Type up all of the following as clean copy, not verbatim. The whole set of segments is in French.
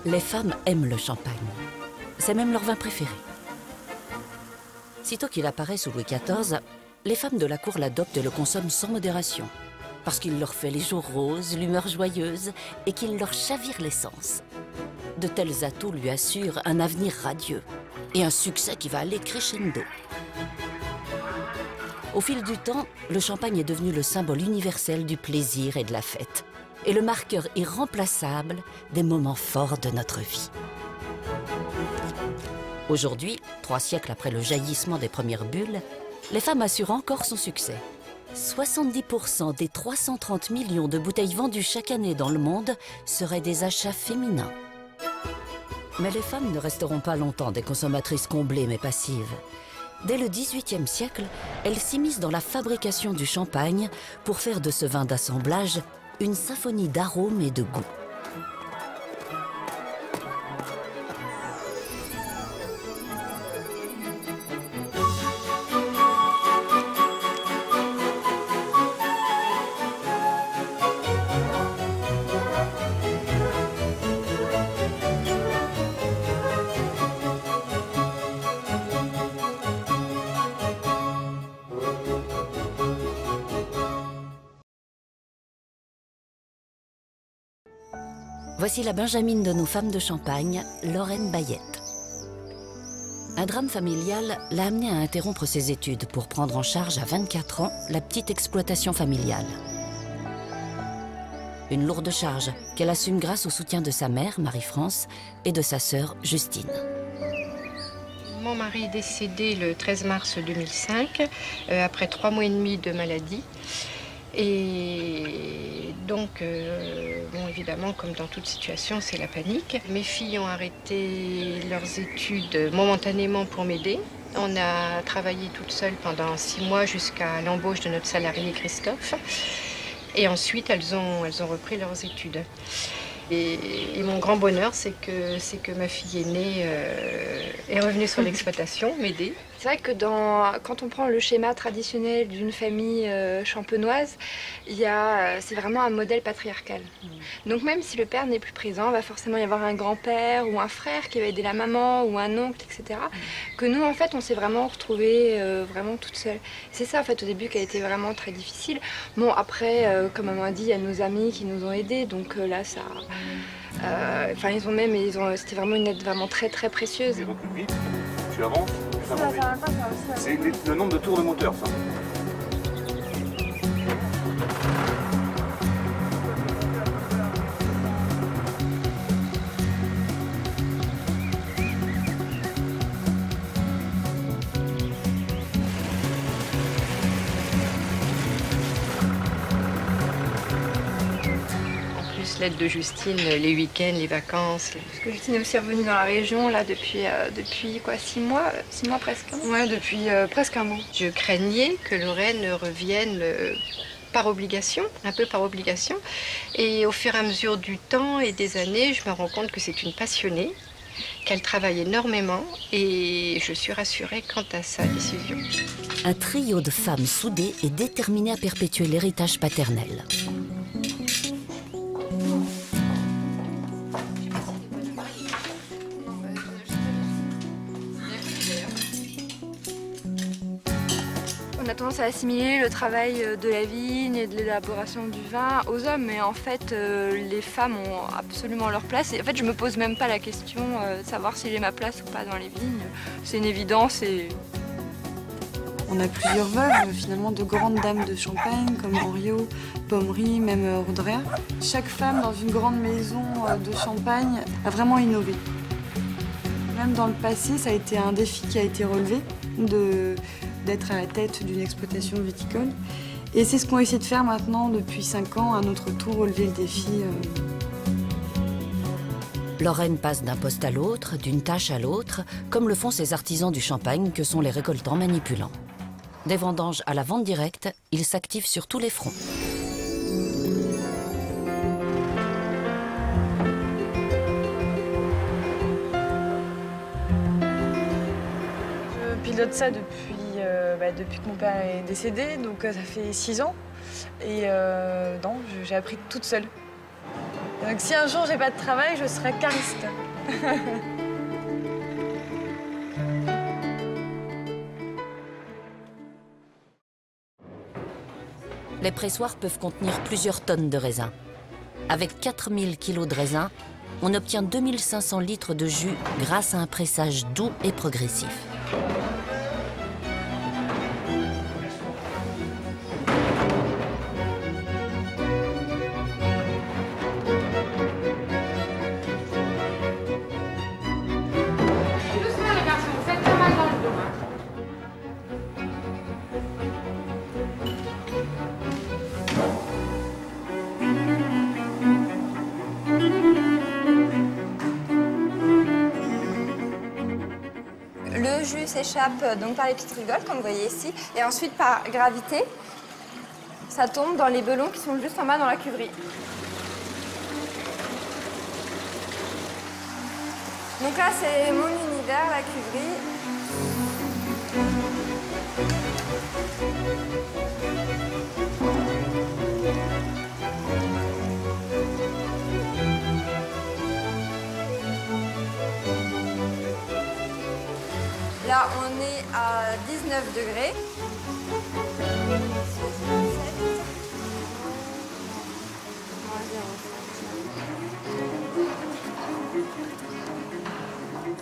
Les femmes aiment le champagne. C'est même leur vin préféré. Sitôt qu'il apparaît sous Louis XIV, les femmes de la cour l'adoptent et le consomment sans modération. Parce qu'il leur fait les jours roses, l'humeur joyeuse et qu'il leur chavire l'essence. De tels atouts lui assurent un avenir radieux et un succès qui va aller crescendo. Au fil du temps, le champagne est devenu le symbole universel du plaisir et de la fête, et le marqueur irremplaçable des moments forts de notre vie. Aujourd'hui, 3 siècles après le jaillissement des premières bulles, les femmes assurent encore son succès. 70% des 330 millions de bouteilles vendues chaque année dans le monde seraient des achats féminins. Mais les femmes ne resteront pas longtemps des consommatrices comblées mais passives. Dès le XVIIIe siècle, elles s'immiscent dans la fabrication du champagne pour faire de ce vin d'assemblage une symphonie d'arômes et de goûts. Voici la Benjamine de nos femmes de Champagne, Lorraine Bayette. Un drame familial l'a amenée à interrompre ses études pour prendre en charge à 24 ans la petite exploitation familiale. Une lourde charge qu'elle assume grâce au soutien de sa mère, Marie-France, et de sa sœur, Justine. Mon mari est décédé le 13 mars 2005, après 3 mois et demi de maladie. Et donc, bon, évidemment, comme dans toute situation, c'est la panique. Mes filles ont arrêté leurs études momentanément pour m'aider. On a travaillé toute seule pendant 6 mois jusqu'à l'embauche de notre salarié Christophe. Et ensuite, elles ont repris leurs études. Et mon grand bonheur, c'est que ma fille aînée est revenue sur l'exploitation, m'aider. C'est vrai que quand on prend le schéma traditionnel d'une famille champenoise, c'est vraiment un modèle patriarcal. Donc même si le père n'est plus présent, il va forcément y avoir un grand-père ou un frère qui va aider la maman ou un oncle, etc. Que nous, en fait, on s'est vraiment retrouvés vraiment toutes seules. C'est ça, en fait, au début, qui a été vraiment très difficile. Bon, après, comme maman a dit, il y a nos amis qui nous ont aidés, donc là, ça... c'était vraiment une aide vraiment très, très précieuse. Tu avances, ça va vite. C'est le nombre de tours de moteur, ça. L'aide de Justine, les week-ends, les vacances. Parce que Justine est aussi revenue dans la région là depuis quoi, 6 mois presque. Ouais, depuis presque un mois. Je craignais que Lorraine revienne par obligation, un peu par obligation. Et au fur et à mesure du temps et des années, je me rends compte que c'est une passionnée, qu'elle travaille énormément et je suis rassurée quant à sa décision. Un trio de femmes soudées et déterminées à perpétuer l'héritage paternel. On a tendance à assimiler le travail de la vigne et de l'élaboration du vin aux hommes, mais en fait, les femmes ont absolument leur place. Et en fait, je me pose même pas la question de savoir si j'ai ma place ou pas dans les vignes. C'est une évidence. On a plusieurs veuves, finalement, de grandes dames de Champagne, comme Henriot, Pommery, même Roudrère. Chaque femme dans une grande maison de Champagne a vraiment innové. Même dans le passé, ça a été un défi qui a été relevé, d'être à la tête d'une exploitation viticole. Et c'est ce qu'on essaie de faire maintenant depuis 5 ans, à notre tour, relever le défi. Lorraine passe d'un poste à l'autre, d'une tâche à l'autre, comme le font ces artisans du Champagne que sont les récoltants manipulants. Des vendanges à la vente directe, ils s'activent sur tous les fronts. pilote ça depuis que mon père est décédé, donc ça fait 6 ans. Et non, j'ai appris toute seule. Donc si un jour j'ai pas de travail, je serai cariste. Les pressoirs peuvent contenir plusieurs tonnes de raisin. Avec 4000 kg de raisin, on obtient 2500 litres de jus grâce à un pressage doux et progressif. Le jus s'échappe donc par les petites rigoles, comme vous voyez ici, et ensuite par gravité, ça tombe dans les belons qui sont juste en bas dans la cuverie. Donc là, c'est mon univers, la cuverie. Là, on est à 19 degrés.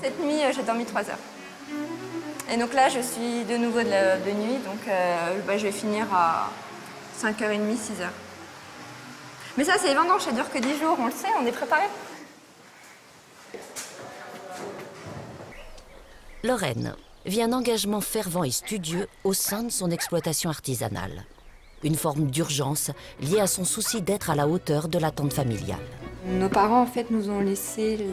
Cette nuit, j'ai dormi 3 heures. Et donc là, je suis de nouveau de nuit, donc je vais finir à 5h30, 6h. Mais ça, c'est les vendanges, ça dure que 10 jours, on le sait, on est préparé. Lorraine vit un engagement fervent et studieux au sein de son exploitation artisanale. Une forme d'urgence liée à son souci d'être à la hauteur de l'attente familiale. Nos parents, en fait, nous ont laissé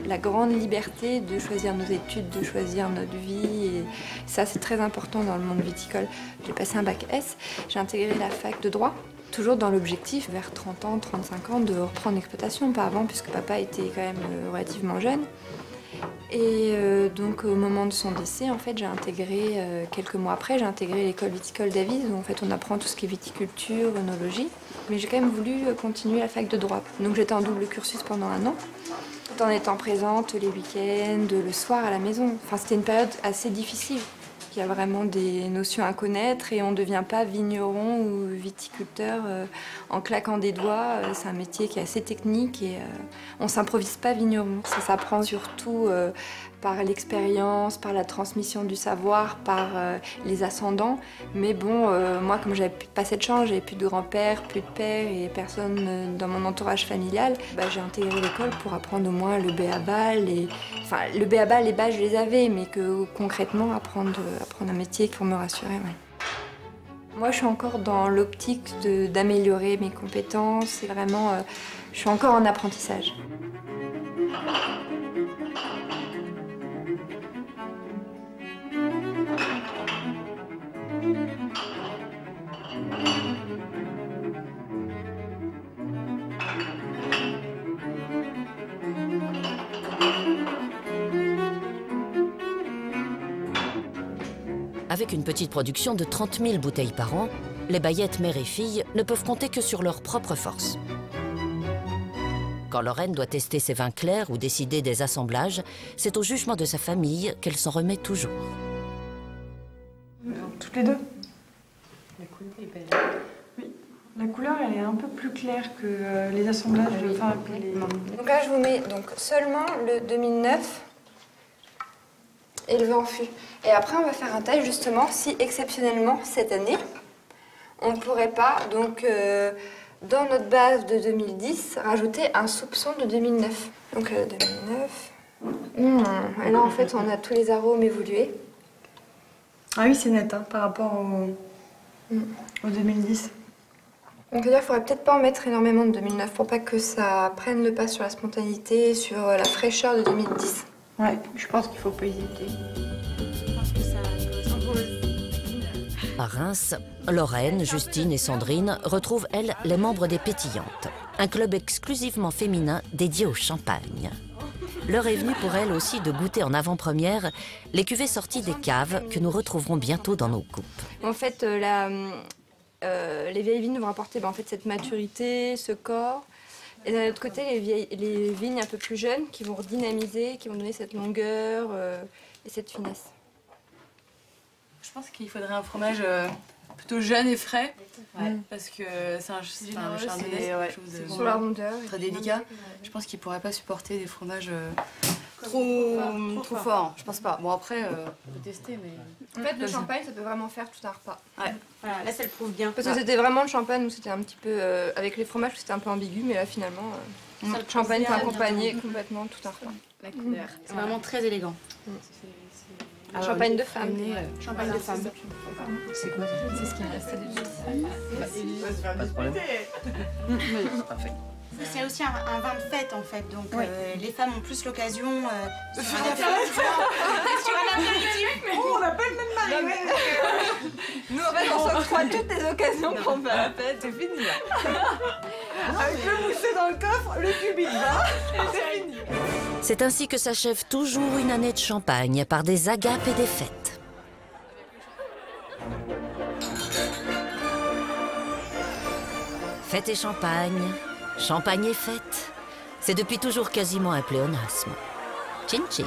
la grande liberté de choisir nos études, de choisir notre vie. Et ça, c'est très important dans le monde viticole. J'ai passé un bac S, j'ai intégré la fac de droit, toujours dans l'objectif, vers 30 ans, 35 ans, de reprendre l'exploitation, pas avant, puisque papa était quand même relativement jeune. Et donc au moment de son décès, en fait, j'ai intégré, quelques mois après, j'ai intégré l'école viticole d'Avize, où en fait on apprend tout ce qui est viticulture, œnologie. Mais j'ai quand même voulu continuer la fac de droit. Donc j'étais en double cursus pendant 1 an, tout en étant présente les week-ends, le soir à la maison. Enfin, c'était une période assez difficile. Il y a vraiment des notions à connaître et on ne devient pas vigneron ou viticulteur en claquant des doigts. C'est un métier qui est assez technique et on ne s'improvise pas vigneron. Ça s'apprend surtout par l'expérience, par la transmission du savoir, par les ascendants. Mais bon, moi, comme j'avais pas cette chance, j'avais plus de grand-père, plus de père et personne dans mon entourage familial, j'ai intégré l'école pour apprendre au moins le b.a.-ba. Enfin, le b.a.-ba, les bases, je les avais, mais que concrètement, apprendre un métier pour me rassurer. Ouais. Moi, je suis encore dans l'optique d'améliorer mes compétences. Et vraiment, je suis encore en apprentissage. Avec une petite production de 30 000 bouteilles par an, les Bayettes mère et fille ne peuvent compter que sur leur propre force. Quand Lorraine doit tester ses vins clairs ou décider des assemblages, c'est au jugement de sa famille qu'elle s'en remet toujours. Toutes les deux. La couleur est belle. Oui, la couleur elle est un peu plus claire que les assemblages. Enfin, que les... Donc là je vous mets donc seulement le 2009 et le vin fût. Et après on va faire un test justement si exceptionnellement cette année on ne pourrait pas donc dans notre base de 2010 rajouter un soupçon de 2009. Donc 2009. Et là en fait on a tous les arômes évolués. Ah oui, c'est net hein, par rapport au 2010. Donc là, il faudrait peut-être pas en mettre énormément de 2009 pour pas que ça prenne le pas sur la spontanéité, sur la fraîcheur de 2010. Ouais, je pense qu'il faut pas hésiter. Je pense que ça s'impose. À Reims, Lorraine, Justine et Sandrine retrouvent, elles, les membres des Pétillantes, un club exclusivement féminin dédié au champagne. l'heure est venue pour elle aussi de goûter en avant-première les cuvées sorties des caves que nous retrouverons bientôt dans nos coupes. En fait, les vieilles vignes vont apporter en fait, cette maturité, ce corps. Et d'un autre côté, les vignes un peu plus jeunes qui vont redynamiser, qui vont donner cette longueur et cette finesse. Je pense qu'il faudrait un fromage plutôt jeune et frais, parce que c'est un chardonnay, quelque chose de sur la rondeur, très délicat. Je pense qu'il ne pourrait pas supporter des fromages trop forts. Je pense pas. Bon après, on peut tester, mais... En fait, le champagne, ça peut vraiment faire tout un repas. Ouais. Voilà, là, ça le prouve bien. Parce que c'était vraiment le champagne où c'était un petit peu... avec les fromages, c'était un peu ambigu, mais là, finalement, le champagne peut accompagner complètement tout un repas. La couleur. C'est vraiment très élégant. Champagne de femme. Champagne de femme. C'est quoi? C'est ce qui me restait Pas de problème. C'est aussi un vin de fête en fait, donc les femmes ont plus l'occasion sur un apéritif. Oh, on n'a pas le même mari. Nous en fait on s'octroie toutes les occasions pour faire la fête, c'est fini là. Avec le moussé dans le coffre, le cubit de vin, c'est fini. C'est ainsi que s'achève toujours une année de champagne par des agapes et des fêtes. Fête et champagne, champagne et fête, c'est depuis toujours quasiment un pléonasme. Chin chin.